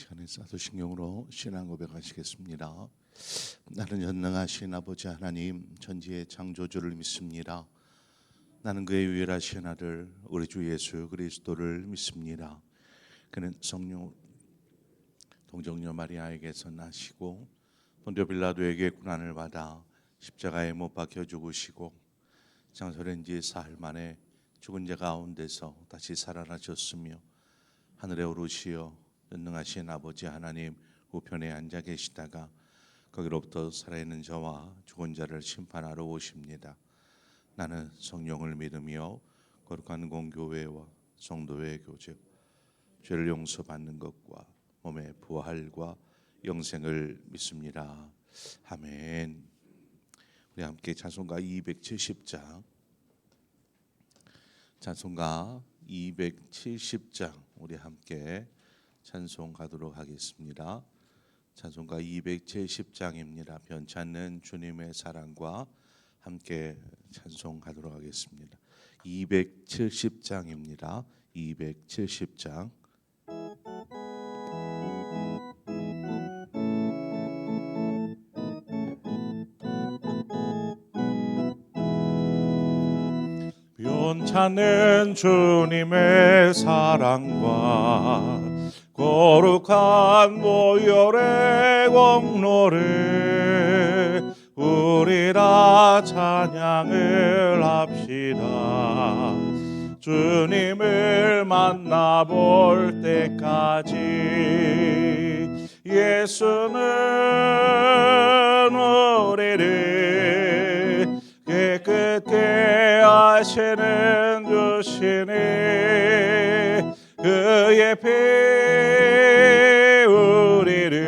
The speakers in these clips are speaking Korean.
시간에 사도신경으로 신앙 고백하시겠습니다. 나는 전능하신 아버지 하나님 천지의 창조주를 믿습니다. 나는 그의 유일하신 아들 우리 주 예수 그리스도를 믿습니다. 그는 성령 동정녀 마리아에게서 나시고 본디오 빌라도에게 고난을 받아 십자가에 못 박혀 죽으시고 장사된 지 사흘 만에 죽은 자 가운데서 다시 살아나셨으며 하늘에 오르시어 전능하신 아버지 하나님 우편에 앉아 계시다가 거기로부터 살아있는 자와 죽은 자를 심판하러 오십니다. 나는 성령을 믿으며 거룩한 공교회와 성도의 교제, 죄를 용서받는 것과 몸의 부활과 영생을 믿습니다. 아멘. 우리 함께 찬송가 270장, 찬송가 270장 우리 함께 찬송하도록 하겠습니다. 찬송가 270장입니다. 변찮는 주님의 사랑과 함께 찬송하도록 하겠습니다. 270장입니다. 270장. 변찮는 주님의 사랑과 거룩한 보혈의 공로를 우리 다 찬양을 합시다. 주님을 만나볼 때까지 예수는 우리를 깨끗게 하시는 주시니 그의 피 우리를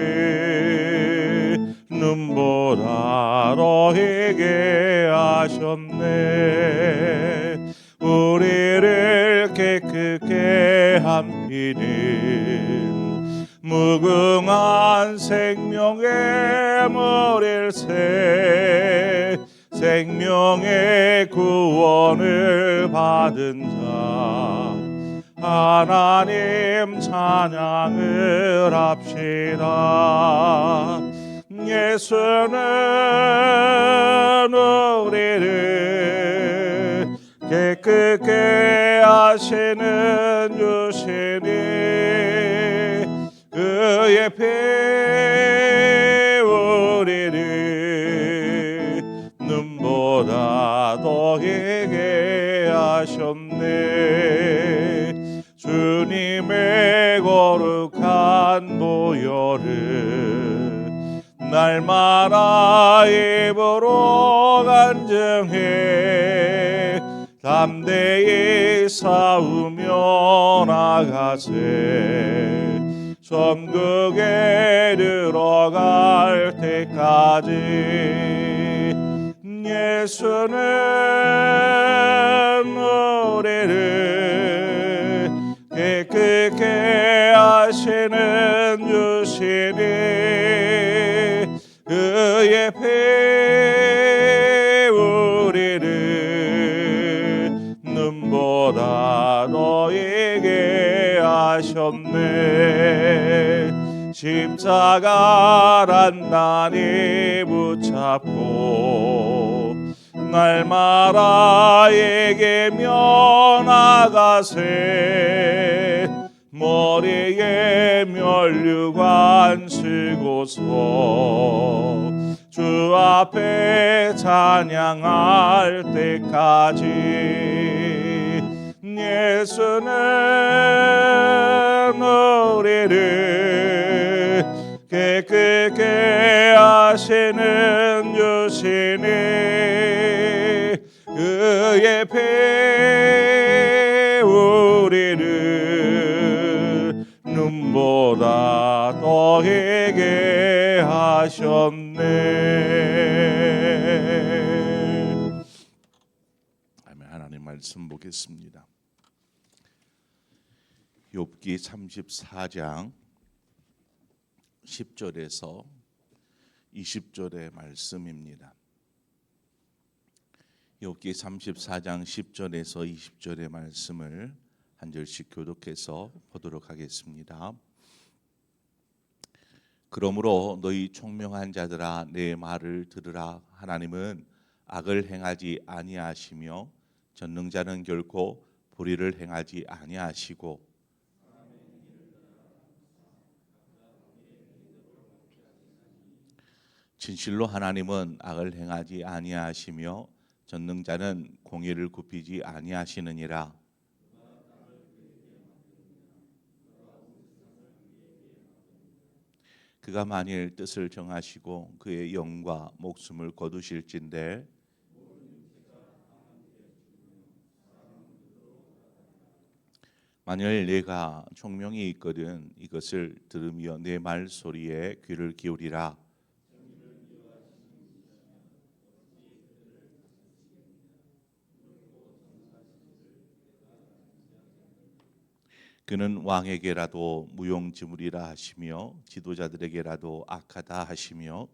눈보다 더하게 하셨네. 우리를 깨끗게 한 피는 무궁한 생명의 머릴새 생명의 구원을 받은 자 하나님 찬양을 합시다. 예수는 우리를 깨끗게 하시는 주시니 그의 피 우리를 눈보다 더하게 하셨네. 주님의 거룩한 보혈을 날마다 입으로 간증해 담대히 싸우며 나가세. 천국에 들어갈 때까지 예수는 우리를 깨끗게 하시는 주시니 그의 피 우리를 눈보다 더하게 하셨네. 십자가란 단이 붙잡고 날마다 에게며 나가세. 머리에 면류관 쓰고서 주 앞에 찬양할 때까지 예수는 우리를 깨끗게 하시는 주시니 그의 피 우리를 눈보다 더하게 하셨네. 아멘. 하나님 말씀 보겠습니다. 욥기 34장 10절에서 20절의 말씀입니다. 욥기 34장 10절에서 20절의 말씀을 한 절씩 교독해서 보도록 하겠습니다. 그러므로 너희 총명한 자들아 내 말을 들으라. 하나님은 악을 행하지 아니하시며 전능자는 결코 불의를 행하지 아니하시고 진실로 하나님은 악을 행하지 아니하시며 전능자는 공의를 굽히지 아니하시느니라. 그가 만일 뜻을 정하시고 그의 영과 목숨을 거두실진데 만일 내가 총명이 있거든 이것을 들으며 내 말 소리에 귀를 기울이라. 그는 왕에게라도 무용지물이라 하시며 지도자들에게라도 악하다 하시며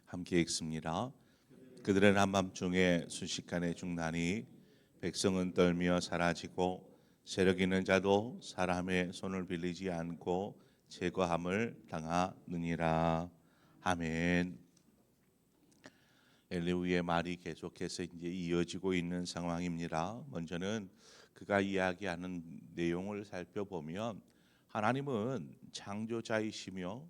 함께 읽습니다. 그들은 한밤중에 순식간에 죽나니 백성은 떨며 사라지고 세력 있는 자도 사람의 손을 빌리지 않고 제거함을 당하느니라. 아멘. 엘리후의 말이 계속해서 이제 이어지고 있는 상황입니다. 먼저는 그가 이야기하는 내용을 살펴보면 하나님은 창조자이시며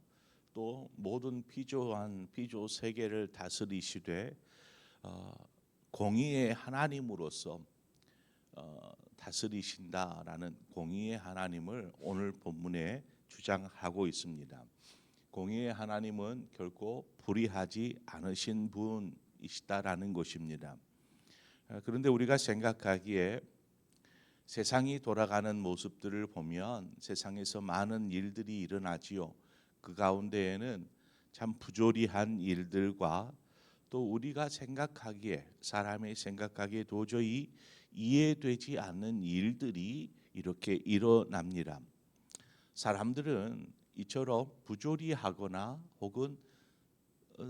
또 모든 피조한 피조 세계를 다스리시되 공의의 하나님으로서 다스리신다라는 공의의 하나님을 오늘 본문에 주장하고 있습니다. 공의의 하나님은 결코 불의하지 않으신 분이시다라는 것입니다. 그런데 우리가 생각하기에 세상이 돌아가는 모습들을 보면 세상에서 많은 일들이 일어나지요. 그 가운데에는 참 부조리한 일들과 또 우리가 생각하기에 사람이 생각하기에 도저히 이해되지 않는 일들이 이렇게 일어납니다. 사람들은 이처럼 부조리하거나 혹은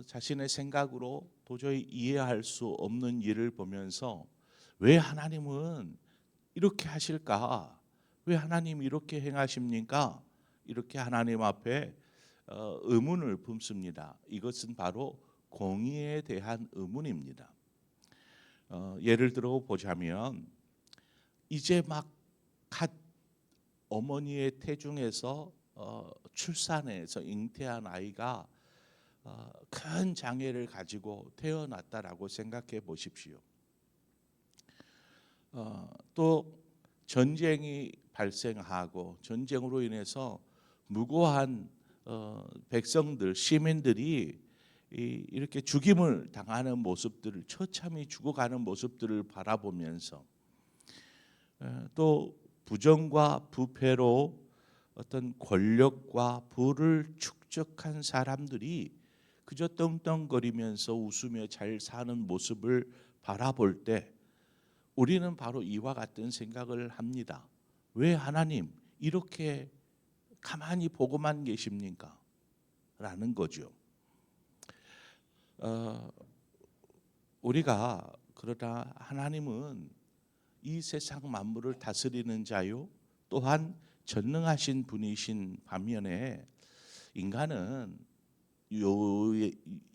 자신의 생각으로 도저히 이해할 수 없는 일을 보면서 왜 하나님은 이렇게 하실까? 왜 하나님 이렇게 행하십니까? 이렇게 하나님 앞에 의문을 품습니다. 이것은 바로 공의에 대한 의문입니다. 예를 들어 보자면 이제 막 갓 어머니의 태중에서 출산해서 잉태한 아이가 큰 장애를 가지고 태어났다라고 생각해 보십시오. 또 전쟁이 발생하고 전쟁으로 인해서 무고한 백성들, 시민들이 이렇게 죽임을 당하는 모습들을 처참히 죽어가는 모습들을 바라보면서 또 부정과 부패로 어떤 권력과 부를 축적한 사람들이 그저 떵떵거리면서 웃으며 잘 사는 모습을 바라볼 때 우리는 바로 이와 같은 생각을 합니다. 왜 하나님 이렇게 가만히 보고만 계십니까? 라는 거죠. 우리가 그러나 하나님은 이 세상 만물을 다스리는 자요 또한 전능하신 분이신 반면에 인간은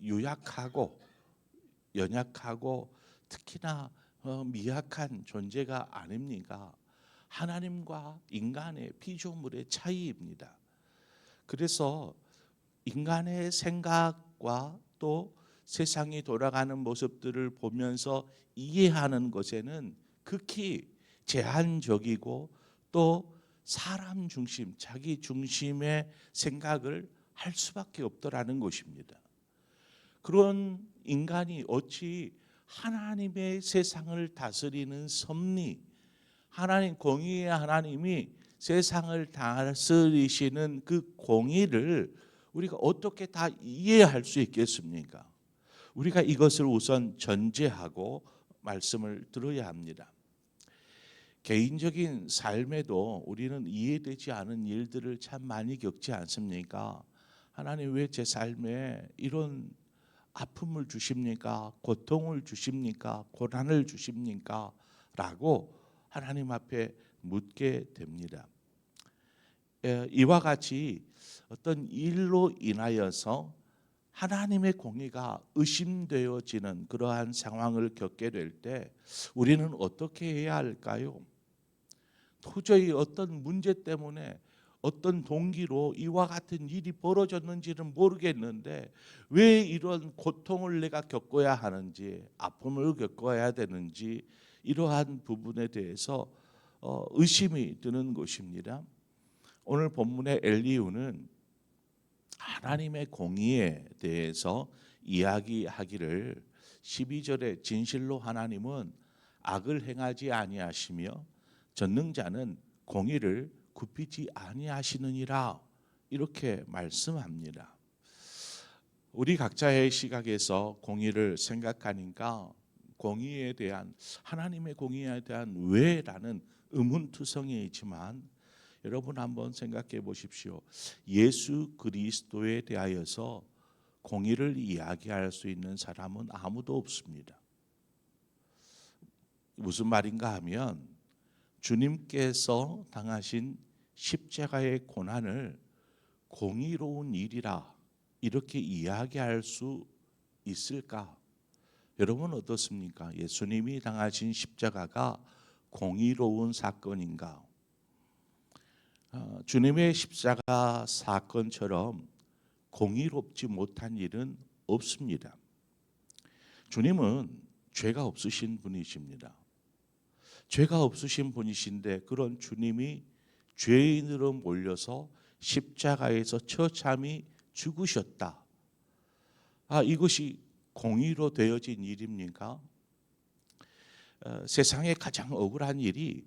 유약하고 연약하고 특히나 미약한 존재가 아닙니까? 하나님과 인간의 피조물의 차이입니다. 그래서 인간의 생각과 또 세상이 돌아가는 모습들을 보면서 이해하는 것에는 극히 제한적이고 또 사람 중심, 자기 중심의 생각을 할 수밖에 없더라는 것입니다. 그런 인간이 어찌 하나님의 세상을 다스리는 섭리, 하나님 공의의 하나님이 세상을 다스리시는 그 공의를 우리가 어떻게 다 이해할 수 있겠습니까? 우리가 이것을 우선 전제하고 말씀을 들어야 합니다. 개인적인 삶에도 우리는 이해되지 않은 일들을 참 많이 겪지 않습니까? 하나님 왜 제 삶에 이런 아픔을 주십니까? 고통을 주십니까? 고난을 주십니까? 라고 하나님 앞에 묻게 됩니다. 이와 같이 어떤 일로 인하여서 하나님의 공의가 의심되어지는 그러한 상황을 겪게 될 때 우리는 어떻게 해야 할까요? 도저히 어떤 문제 때문에 어떤 동기로 이와 같은 일이 벌어졌는지는 모르겠는데 왜 이런 고통을 내가 겪어야 하는지, 아픔을 겪어야 되는지, 이러한 부분에 대해서 의심이 드는 것입니다. 오늘 본문의 엘리후는 하나님의 공의에 대해서 이야기하기를 12절에 진실로 하나님은 악을 행하지 아니하시며 전능자는 공의를 굽히지 아니하시느니라, 이렇게 말씀합니다. 우리 각자의 시각에서 공의를 생각하니까 공의에 대한, 하나님의 공의에 대한 왜라는 의문투성이지만 여러분 한번 생각해 보십시오. 예수 그리스도에 대하여서 공의를 이야기할 수 있는 사람은 아무도 없습니다. 무슨 말인가 하면 주님께서 당하신 십자가의 고난을 공의로운 일이라 이렇게 이야기할 수 있을까? 여러분 어떻습니까? 예수님이 당하신 십자가가 공의로운 사건인가? 주님의 십자가 사건처럼 공의롭지 못한 일은 없습니다. 주님은 죄가 없으신 분이십니다. 죄가 없으신 분이신데 그런 주님이 죄인으로 몰려서 십자가에서 처참히 죽으셨다. 이것이 공의로 되어진 일입니까? 세상에 가장 억울한 일이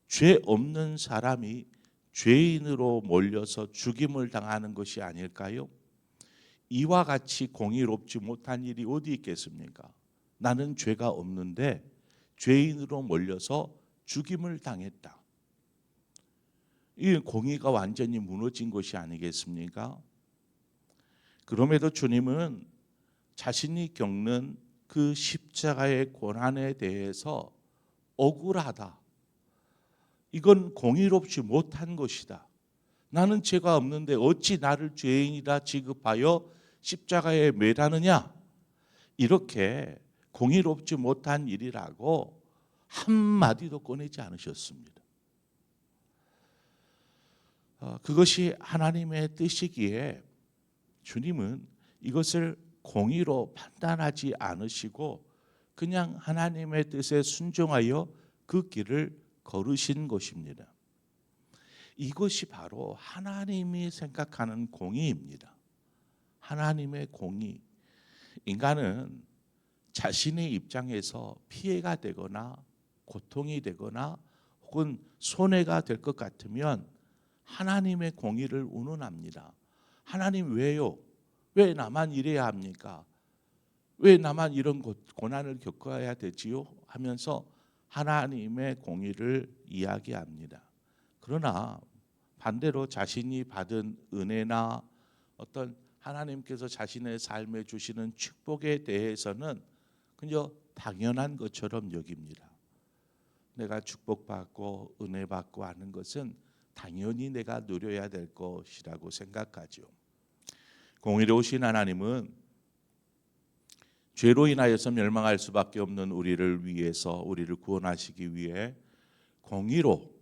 죄 없는 사람이 죄인으로 몰려서 죽임을 당하는 것이 아닐까요? 이와 같이 공의롭지 못한 일이 어디 있겠습니까? 나는 죄가 없는데 죄인으로 몰려서 죽임을 당했다. 이 공의가 완전히 무너진 것이 아니겠습니까? 그럼에도 주님은 자신이 겪는 그 십자가의 고난에 대해서 억울하다. 이건 공의롭지 못한 것이다. 나는 죄가 없는데 어찌 나를 죄인이라 취급하여 십자가에 매라느냐? 이렇게 공의롭지 못한 일이라고 한마디도 꺼내지 않으셨습니다. 그것이 하나님의 뜻이기에 주님은 이것을 공의로 판단하지 않으시고 그냥 하나님의 뜻에 순종하여 그 길을 걸으신 것입니다. 이것이 바로 하나님이 생각하는 공의입니다. 하나님의 공의. 인간은 자신의 입장에서 피해가 되거나 고통이 되거나 혹은 손해가 될 것 같으면 하나님의 공의를 운운합니다. 하나님 왜요? 왜 나만 이래야 합니까? 왜 나만 이런 고난을 겪어야 되지요? 하면서 하나님의 공의를 이야기합니다. 그러나 반대로 자신이 받은 은혜나 어떤 하나님께서 자신의 삶에 주시는 축복에 대해서는 그저 당연한 것처럼 여깁니다. 내가 축복받고 은혜받고 하는 것은 당연히 내가 누려야 될 것이라고 생각하죠. 공의로우신 하나님은 죄로 인하여서 멸망할 수밖에 없는 우리를 위해서, 우리를 구원하시기 위해 공의로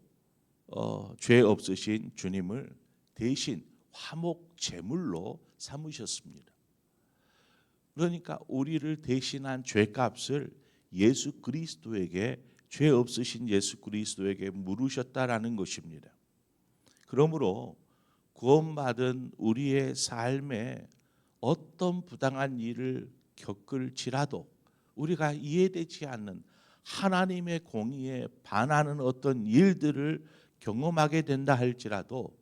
죄 없으신 주님을 대신 화목 제물로 삼으셨습니다. 그러니까 우리를 대신한 죄값을 예수 그리스도에게, 죄 없으신 예수 그리스도에게 물으셨다라는 것입니다. 그러므로 구원받은 우리의 삶에 어떤 부당한 일을 겪을지라도 우리가 이해되지 않는 하나님의 공의에 반하는 어떤 일들을 경험하게 된다 할지라도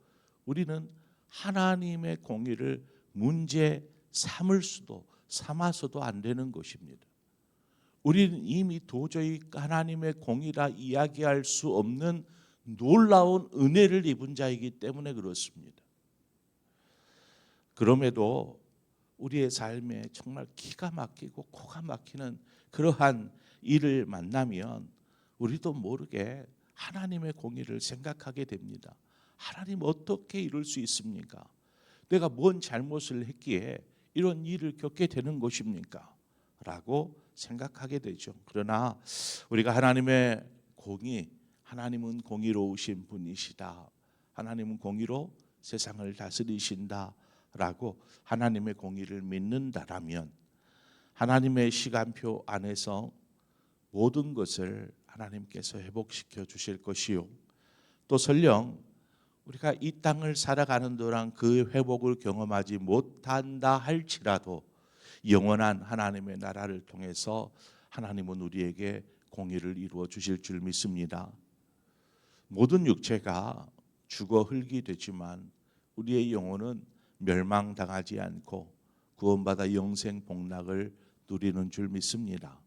우리는 하나님의 공의를 문제 삼아서도 안 되는 것입니다. 우리는 이미 도저히 하나님의 공의라 이야기할 수 없는 놀라운 은혜를 입은 자이기 때문에 그렇습니다. 그럼에도 우리의 삶에 정말 기가 막히고 코가 막히는 그러한 일을 만나면 우리도 모르게 하나님의 공의를 생각하게 됩니다. 하나님 어떻게 이럴 수 있습니까? 내가 뭔 잘못을 했기에 이런 일을 겪게 되는 것입니까? 라고 생각하게 되죠. 그러나 우리가 하나님의 공의, 하나님은 공의로우신 분이시다. 하나님은 공의로 세상을 다스리신다. 라고 하나님의 공의를 믿는다라면 하나님의 시간표 안에서 모든 것을 하나님께서 회복시켜 주실 것이요, 또 설령 우리가 이 땅을 살아가는 동안 그 회복을 경험하지 못한다 할지라도 영원한 하나님의 나라를 통해서 하나님은 우리에게 공의를 이루어 주실 줄 믿습니다. 모든 육체가 죽어 흙이 되지만 우리의 영혼은 멸망당하지 않고 구원받아 영생 복락을 누리는 줄 믿습니다.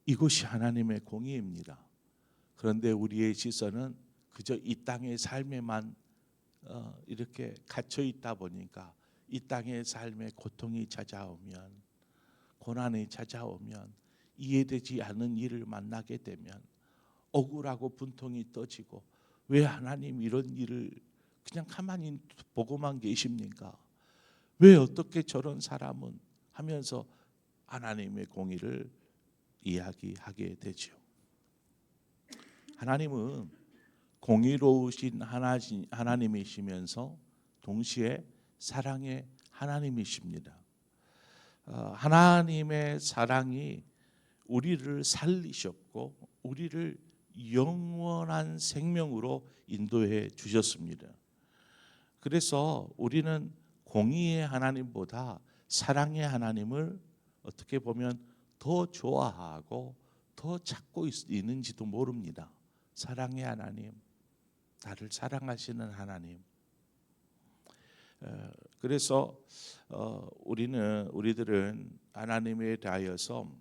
이것이 하나님의 공의입니다. 그런데 우리의 시선은 그저 이 땅의 삶에만 이렇게 갇혀 있다 보니까 이 땅의 삶에 고통이 찾아오면, 고난이 찾아오면, 이해되지 않는 일을 만나게 되면 억울하고 분통이 떠지고, 왜 하나님 이런 일을 그냥 가만히 보고만 계십니까? 왜 어떻게 저런 사람은 하면서 하나님의 공의를 이야기하게 되죠. 하나님은 공의로우신 하나님이시면서 동시에 사랑의 하나님이십니다. 하나님의 사랑이 우리를 살리셨고 우리를 영원한 생명으로 인도해 주셨습니다. 그래서 우리는 공의의 하나님보다 사랑의 하나님을 어떻게 보면 더 좋아하고 더 찾고 있는지도 모릅니다. 사랑의 하나님, 나를 사랑하시는 하나님. 그래서 우리들은 하나님에 대하여서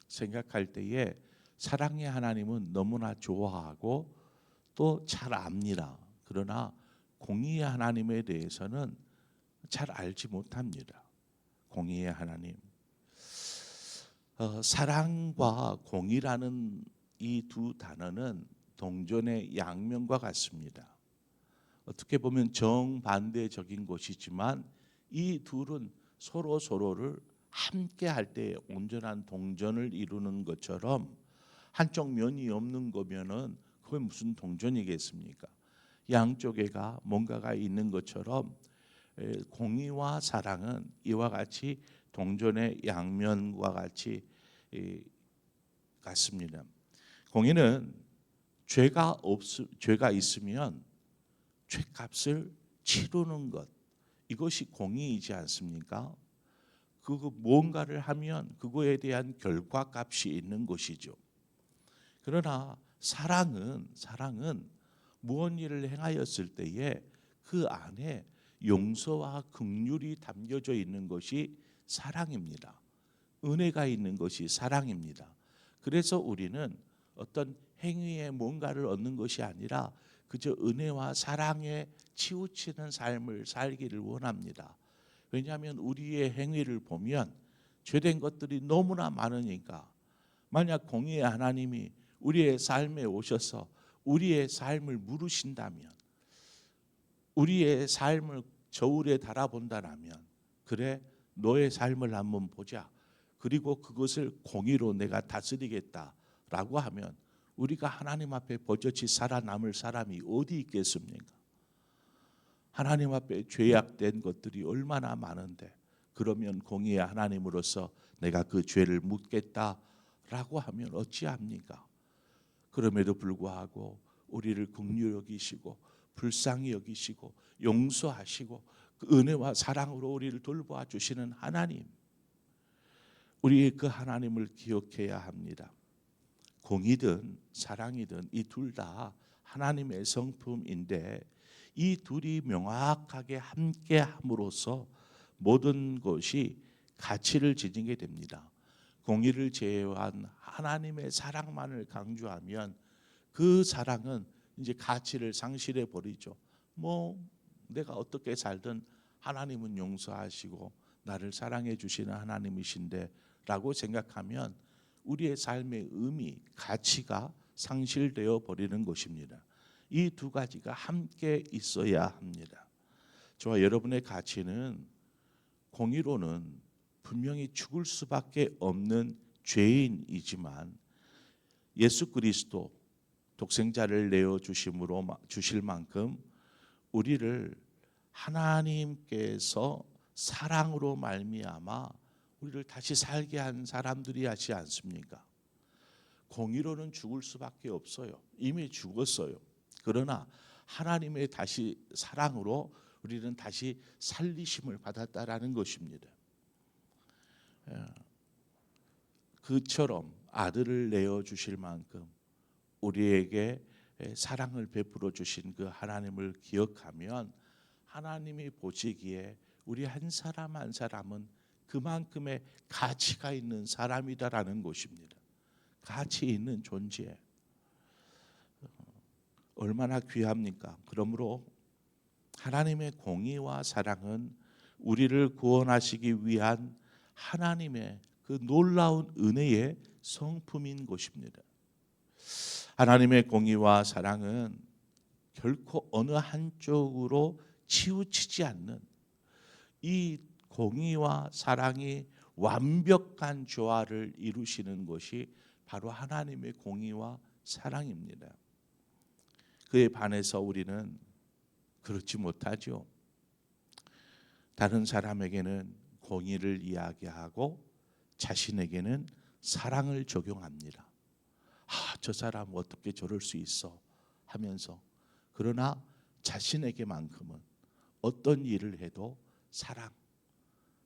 생각할 때에 사랑의 하나님은 너무나 좋아하고 또 잘 압니다. 그러나 공의의 하나님에 대해서는 잘 알지 못합니다. 공의의 하나님. 사랑과 공의라는 이 두 단어는 동전의 양면과 같습니다. 어떻게 보면 정반대적인 것이지만 이 둘은 서로를 함께 할 때 온전한 동전을 이루는 것처럼 한쪽 면이 없는 거면은 그게 무슨 동전이겠습니까? 양쪽에가 뭔가가 있는 것처럼 공의와 사랑은 이와 같이 동전의 양면과 같이 같습니다. 공의는 죄가 있으면 죄값을 치르는 것, 이것이 공의이지 않습니까? 뭔가를 하면 그거에 대한 결과값이 있는 것이죠. 그러나 사랑은 무언 일을 행하였을 때에 그 안에 용서와 긍휼이 담겨져 있는 것이 사랑입니다. 은혜가 있는 것이 사랑입니다. 그래서 우리는 어떤 행위에 뭔가를 얻는 것이 아니라 그저 은혜와 사랑에 치우치는 삶을 살기를 원합니다. 왜냐하면 우리의 행위를 보면 죄된 것들이 너무나 많으니까, 만약 공의의 하나님이 우리의 삶에 오셔서 우리의 삶을 물으신다면, 우리의 삶을 저울에 달아본다면, 그래 너의 삶을 한번 보자, 그리고 그것을 공의로 내가 다스리겠다라고 하면 우리가 하나님 앞에 버젓이 살아남을 사람이 어디 있겠습니까? 하나님 앞에 죄악된 것들이 얼마나 많은데, 그러면 공의의 하나님으로서 내가 그 죄를 묻겠다라고 하면 어찌합니까? 그럼에도 불구하고 우리를 긍휼히 여기시고 불쌍히 여기시고 용서하시고 그 은혜와 사랑으로 우리를 돌보아 주시는 하나님, 우리 그 하나님을 기억해야 합니다. 공의든 사랑이든 이 둘 다 하나님의 성품인데 이 둘이 명확하게 함께 함으로써 모든 것이 가치를 지니게 됩니다. 공의를 제외한 하나님의 사랑만을 강조하면 그 사랑은 이제 가치를 상실해 버리죠. 내가 어떻게 살든 하나님은 용서하시고 나를 사랑해 주시는 하나님이신데 라고 생각하면 우리의 삶의 의미, 가치가 상실되어 버리는 것입니다. 이 두 가지가 함께 있어야 합니다. 저와 여러분의 가치는 공의로는 분명히 죽을 수밖에 없는 죄인이지만 예수 그리스도 독생자를 내어 주실 만큼 우리를 하나님께서 사랑으로 말미암아 우리를 다시 살게 한 사람들이 하지 않습니까? 공의로는 죽을 수밖에 없어요. 이미 죽었어요. 그러나 하나님의 다시 사랑으로 우리는 다시 살리심을 받았다라는 것입니다. 그처럼 아들을 내어 주실 만큼 우리에게 사랑을 베풀어 주신 그 하나님을 기억하면 하나님이 보시기에 우리 한 사람 한 사람은 그만큼의 가치가 있는 사람이다라는 것입니다. 가치 있는 존재. 얼마나 귀합니까? 그러므로 하나님의 공의와 사랑은 우리를 구원하시기 위한 하나님의 그 놀라운 은혜의 성품인 것입니다. 하나님의 공의와 사랑은 결코 어느 한쪽으로 치우치지 않는 이 공의와 사랑이 완벽한 조화를 이루시는 것이 바로 하나님의 공의와 사랑입니다. 그에 반해서 우리는 그렇지 못하죠. 다른 사람에게는 공의를 이야기하고 자신에게는 사랑을 적용합니다. 저 사람 어떻게 저럴 수 있어 하면서, 그러나 자신에게만큼은 어떤 일을 해도 사랑,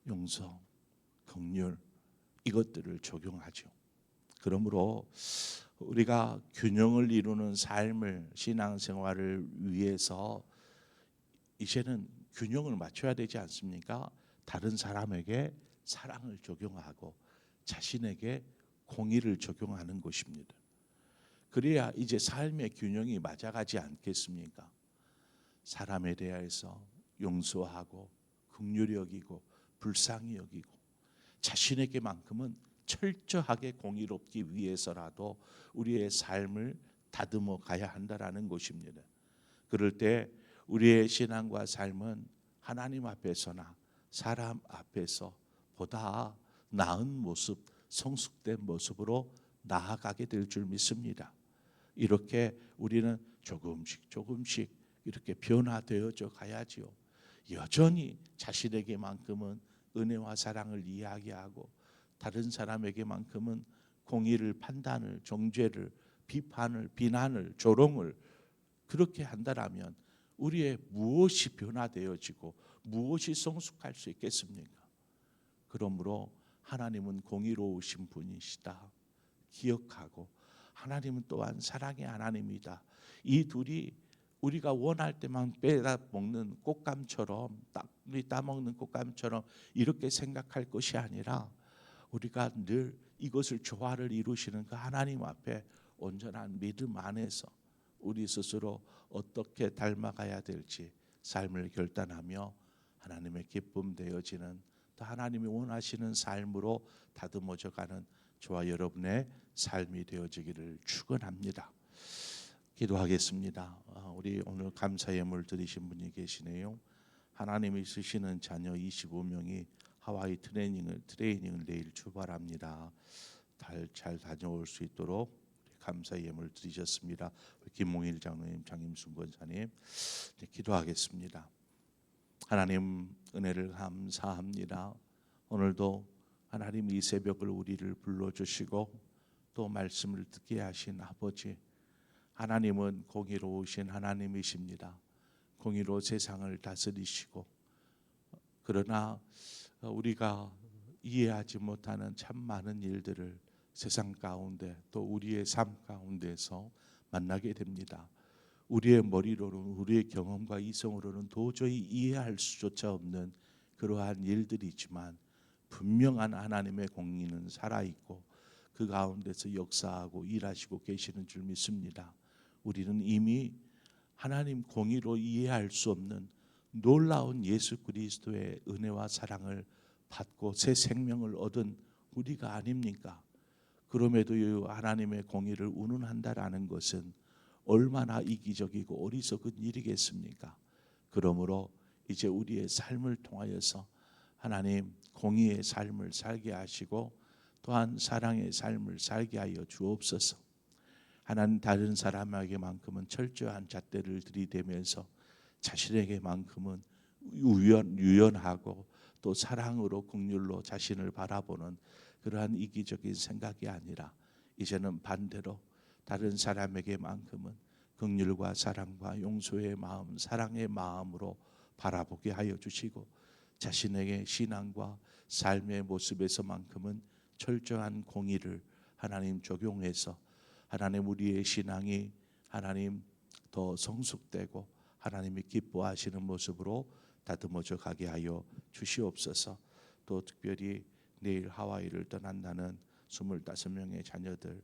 용서, 긍휼 이것들을 적용하죠. 그러므로 우리가 균형을 이루는 삶을, 신앙생활을 위해서 이제는 균형을 맞춰야 되지 않습니까? 다른 사람에게 사랑을 적용하고 자신에게 공의를 적용하는 것입니다. 그래야 이제 삶의 균형이 맞아가지 않겠습니까? 사람에 대해서 용서하고 긍휼히 여기고 불쌍히 여기고 자신에게만큼은 철저하게 공의롭기 위해서라도 우리의 삶을 다듬어 가야 한다라는 것입니다. 그럴 때 우리의 신앙과 삶은 하나님 앞에서나 사람 앞에서 보다 나은 모습, 성숙된 모습으로 나아가게 될 줄 믿습니다. 이렇게 우리는 조금씩 이렇게 변화되어져 가야지요. 여전히 자신에게만큼은 은혜와 사랑을 이야기하고 다른 사람에게만큼은 공의를, 판단을, 정죄를, 비판을, 비난을, 조롱을 그렇게 한다라면 우리의 무엇이 변화되어지고 무엇이 성숙할 수 있겠습니까? 그러므로 하나님은 공의로우신 분이시다 기억하고, 하나님은 또한 사랑의 하나님이다. 이 둘이 우리가 원할 때만 빼다 먹는 꽃감처럼, 따먹는 꽃감처럼 이렇게 생각할 것이 아니라 우리가 늘 이것을 조화를 이루시는 그 하나님 앞에 온전한 믿음 안에서 우리 스스로 어떻게 닮아가야 될지 삶을 결단하며 하나님의 기쁨 되어지는, 또 하나님이 원하시는 삶으로 다듬어져 가는 저와 여러분의 삶이 되어지기를 축원합니다. 기도하겠습니다. 우리 오늘 감사 예물 드리신 분이 계시네요. 하나님이 쓰시는 자녀 25명이 하와이 트레이닝을 내일 출발합니다. 잘 다녀올 수 있도록 감사 예물 드리셨습니다. 김몽일 장로님, 장임순 권사님, 기도하겠습니다. 하나님 은혜를 감사합니다. 오늘도 하나님 이 새벽을 우리를 불러주시고 또 말씀을 듣게 하신 아버지, 하나님은 공의로우신 하나님이십니다. 공의로 세상을 다스리시고, 그러나 우리가 이해하지 못하는 참 많은 일들을 세상 가운데 또 우리의 삶 가운데서 만나게 됩니다. 우리의 머리로는, 우리의 경험과 이성으로는 도저히 이해할 수조차 없는 그러한 일들이지만 분명한 하나님의 공의는 살아있고 그 가운데서 역사하고 일하시고 계시는 줄 믿습니다. 우리는 이미 하나님 공의로 이해할 수 없는 놀라운 예수 그리스도의 은혜와 사랑을 받고 새 생명을 얻은 우리가 아닙니까? 그럼에도 하나님의 공의를 운운한다라는 것은 얼마나 이기적이고 어리석은 일이겠습니까? 그러므로 이제 우리의 삶을 통하여서 하나님 공의의 삶을 살게 하시고 또한 사랑의 삶을 살게 하여 주옵소서. 하나님 다른 사람에게만큼은 철저한 잣대를 들이대면서 자신에게만큼은 유연하고 또 사랑으로 긍휼로 자신을 바라보는 그러한 이기적인 생각이 아니라 이제는 반대로 다른 사람에게만큼은 긍휼과 사랑과 용서의 마음, 사랑의 마음으로 바라보게 하여 주시고 자신에게 신앙과 삶의 모습에서만큼은 철저한 공의를 하나님 적용해서 하나님 우리의 신앙이 하나님 더 성숙되고 하나님이 기뻐하시는 모습으로 다듬어져 가게 하여 주시옵소서. 또 특별히 내일 하와이를 떠난다는 25명의 자녀들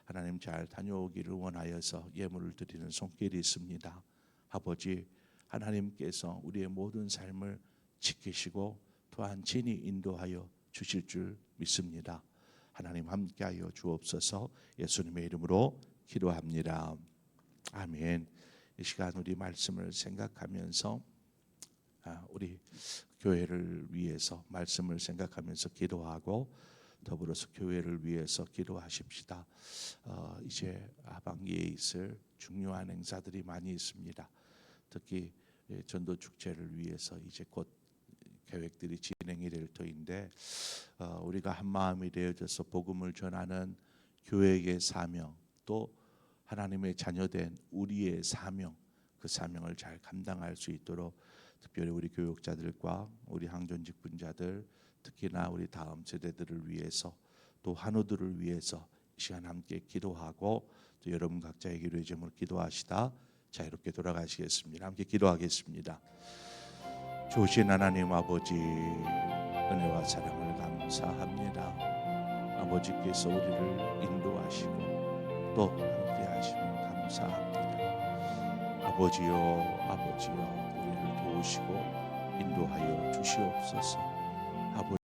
하나님 잘 다녀오기를 원하여서 예물을 드리는 손길이 있습니다. 아버지 하나님께서 우리의 모든 삶을 지키시고 또한 친히 인도하여 주실 줄 믿습니다. 하나님 함께하여 주옵소서. 예수님의 이름으로 기도합니다. 아멘. 이 시간 우리 말씀을 생각하면서 우리 교회를 위해서 말씀을 생각하면서 기도하고 더불어서 교회를 위해서 기도하십시다. 이제 하반기에 있을 중요한 행사들이 많이 있습니다. 특히 전도 축제를 위해서 이제 곧 계획들이 진행이 될 터인데 우리가 한 마음이 되어져서 복음을 전하는 교회의 사명 또 하나님의 자녀된 우리의 사명 그 사명을 잘 감당할 수 있도록 특별히 우리 교육자들과 우리 항전직 분자들 특히나 우리 다음 세대들을 위해서 또 환우들을 위해서 이 시간 함께 기도하고 또 여러분 각자의 기도의 제목을 기도하시다 자유롭게 돌아가시겠습니다. 함께 기도하겠습니다. 좋으신 하나님 아버지 은혜와 사랑을 감사합니다. 아버지께서 우리를 인도하시고 또 함께 하시면 감사합니다. 아버지여 우리를 도우시고 인도하여 주시옵소서. 아버지